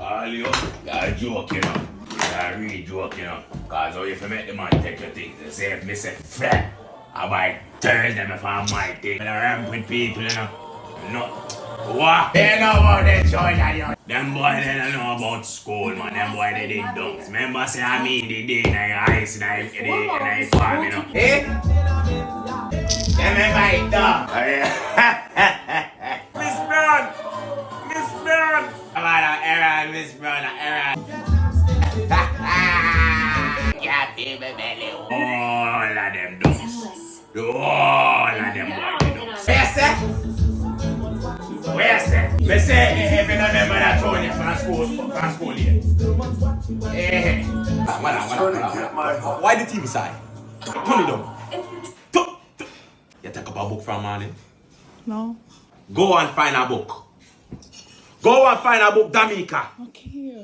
All you're joking, you know. You're really joking, you know. Because if you make the man take your thing, they say if me say flat, I might turn them if I might take. And I ramp with people, you know. No. What? They know about the Georgia, you. Them boy they don't know about school, man. Them boy they did dunks. Remember say I mean the day in the ice in the farm, you know. Eh? Them invite dog. Miss Brown! Miss Brown! Come on, Aaron, Miss Brown, Aaron. Yeah, baby, belly. All of them dunks. All of them boy they dunks. Yes, sir? Where say? Me say if you don't remember that Tony from school here. Eh. Why the TV side? Turn it down. You take up a book from morning? No. Go and find a book. Go and find a book, Jamaica. Okay.